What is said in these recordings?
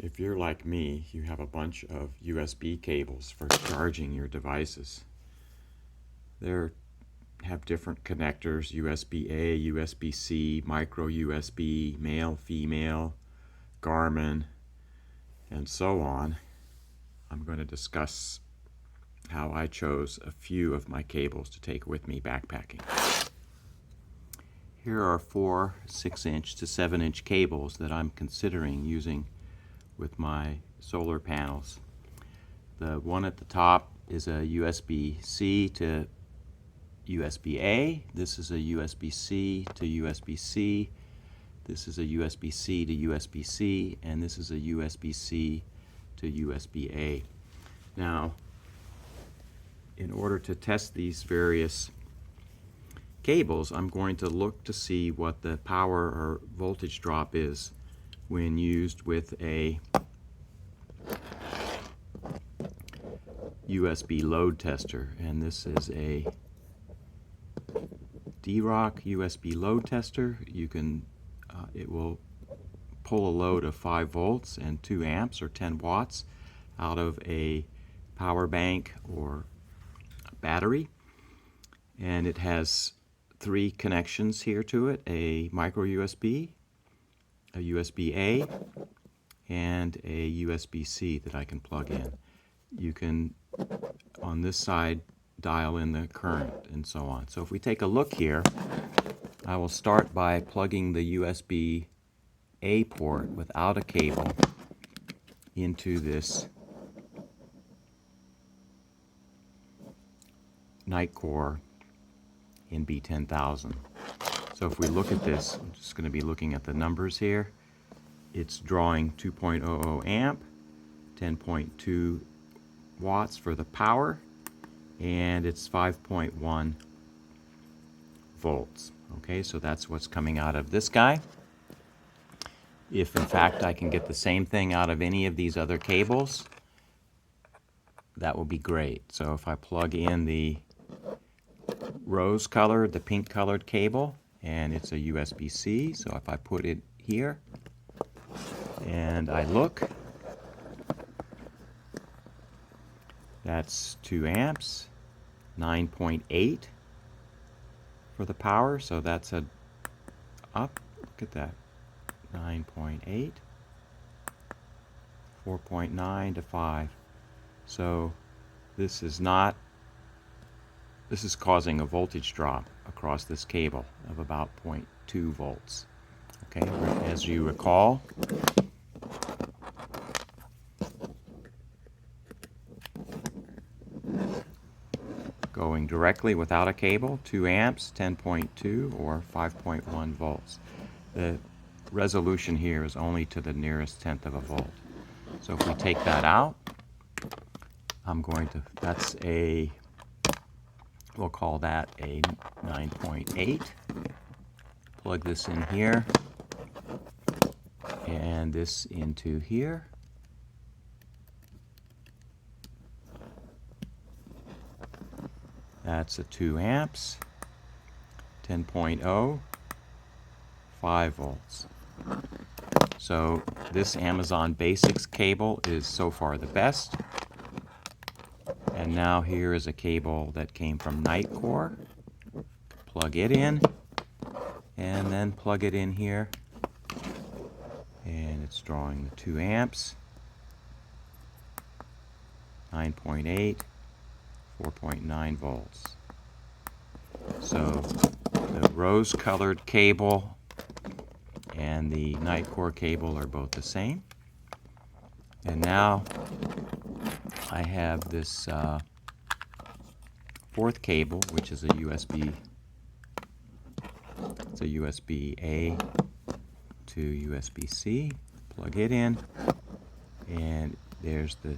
If you're like me, you have a bunch of USB cables for charging your devices. They have different connectors: USB-A, USB-C, micro USB, male, female, Garmin, and so on. I'm going to discuss how I chose a few of my cables to take with me backpacking. Here are 4 6-inch to 7-inch cables that I'm considering using with my solar panels. The one at the top is a USB-C to USB-A. This is a USB-C to USB-C. This is a USB-C to USB-C, and this is a USB-C to USB-A. Now, in order to test these various cables, I'm going to look to see what the power or voltage drop is when used with a USB load tester. And this is a D-Rock USB load tester. You can it will pull a load of 5 volts and 2 amps or 10 watts out of a power bank or a battery, and it has 3 connections here to it: a micro USB, a USB-A, and a USB-C that I can plug in. You can, on this side, dial in the current and so on. So if we take a look here, I will start by plugging the USB-A port without a cable into this Nitecore in B10000. So if we look at this, I'm just going to be looking at the numbers here. It's drawing 2.00 amp, 10.2 watts for the power, and it's 5.1 volts. Okay, so that's what's coming out of this guy. If in fact I can get the same thing out of any of these other cables, that will be great. So if I plug in the rose colored, the pink colored cable, and it's a USB-C, so if I put it here and I look, that's 2 amps, 9.8 for the power, so that's a up. Look at that, 9.8, 4.9 to 5. So this is causing a voltage drop across this cable of about 0.2 volts. Okay, as you recall, going directly without a cable, 2 amps, 10.2 or 5.1 volts. The resolution here is only to the nearest tenth of a volt. So if we take that out, that's a, we'll call that a 9.8. Plug this in here and this into here. That's a 2 amps, 10.0, 5 volts. So this Amazon Basics cable is so far the best. And now here is a cable that came from Nitecore. Plug it in, and then plug it in here. And it's drawing the 2 amps, 9.8, 4.9 volts. So the rose-colored cable and the Nitecore cable are both the same. And now I have this 4th cable, which is a USB. It's a USB-A to USB-C. Plug it in, and there's the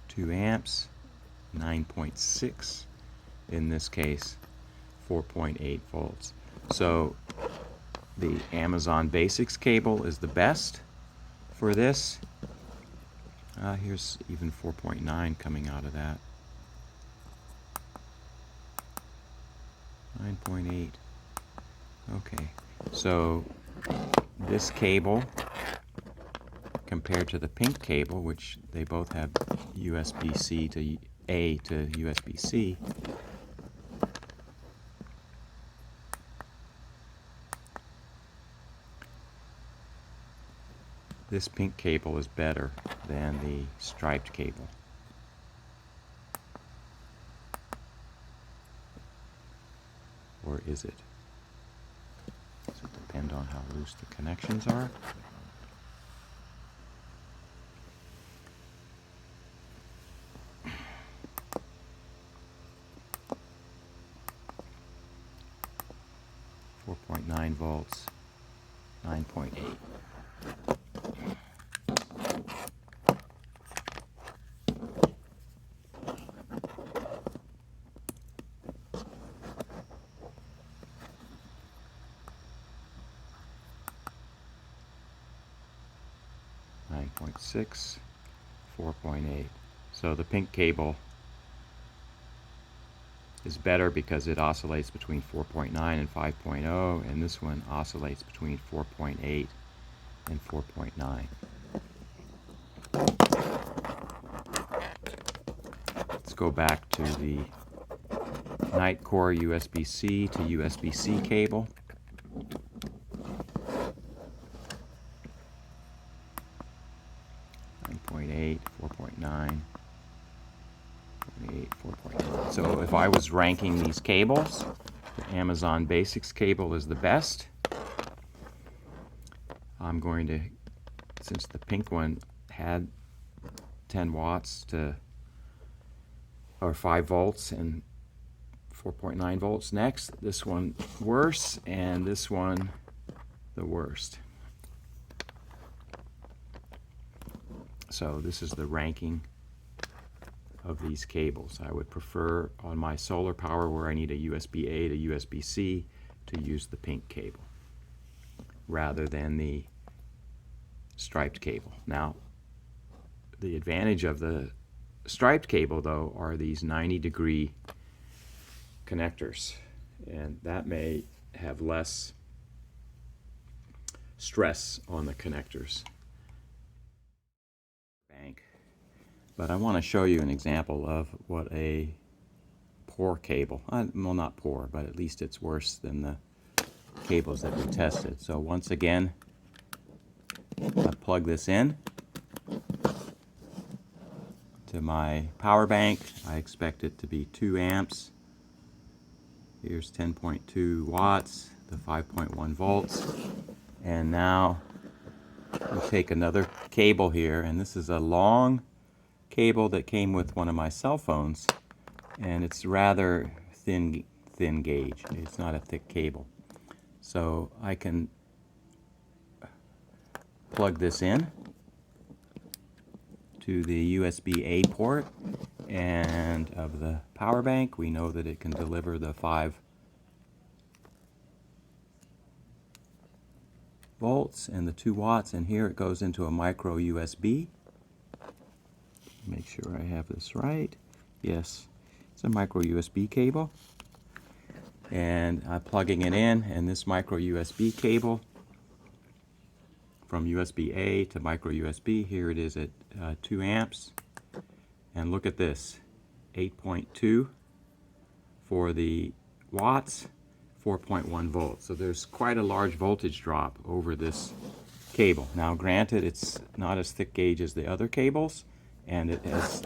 2 amps, 9.6, in this case 4.8 volts. So the Amazon Basics cable is the best for this. Here's even 4.9 coming out of that. 9.8. Okay, so this cable compared to the pink cable, which they both have USB-C to A to USB-C. This pink cable is better than the striped cable. Or is it? Does it depend on how loose the connections are? .9 volts, 9.8. .6, 4.8. So the pink cable is better because it oscillates between 4.9 and 5.0, and this one oscillates between 4.8 and 4.9. Let's go back to the night core USB-C to USB-C cable. .8, 4.9, 4.8, 4.9. So if I was ranking these cables, the Amazon Basics cable is the best. I'm going to, since the pink one had 10 watts to, or 5 volts and 4.9 volts next, this one worse, and this one the worst. So this is the ranking of these cables. I would prefer on my solar power where I need a USB-A to USB-C to use the pink cable rather than the striped cable. Now, the advantage of the striped cable though are these 90-degree connectors, and that may have less stress on the connectors. But I want to show you an example of what a poor cable, well, not poor, but at least it's worse than the cables that we tested. So once again, I plug this in to my power bank. I expect it to be 2 amps. Here's 10.2 watts, the 5.1 volts. And now we'll take another cable here, and this is a long cable that came with one of my cell phones, and it's rather thin gauge. It's not a thick cable. So I can plug this in to the USB-A port, and of the power bank we know that it can deliver the 5 volts and the 2 watts, and here it goes into a micro USB. Make sure I have this right. Yes, it's a micro USB cable, and I'm plugging it in, and this micro USB cable from USB-A to micro USB, here it is at 2 amps, and look at this, 8.2 for the watts, 4.1 volts. So there's quite a large voltage drop over this cable. Now granted, it's not as thick gauge as the other cables, and it has,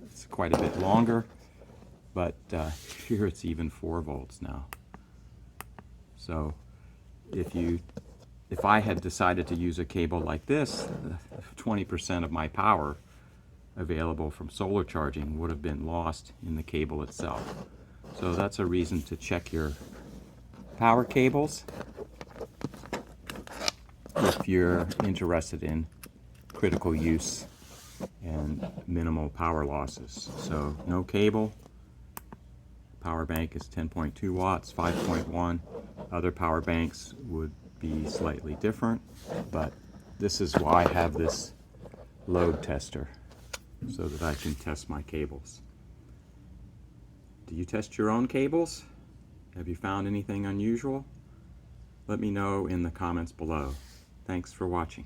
it's quite a bit longer, but here it's even 4 volts now. So if I had decided to use a cable like this, 20% of my power available from solar charging would have been lost in the cable itself. So that's a reason to check your power cables if you're interested in critical use and minimal power losses. So no cable. Power bank is 10.2 watts, 5.1. Other power banks would be slightly different, but this is why I have this load tester, so that I can test my cables. Do you test your own cables? Have you found anything unusual? Let me know in the comments below. Thanks for watching.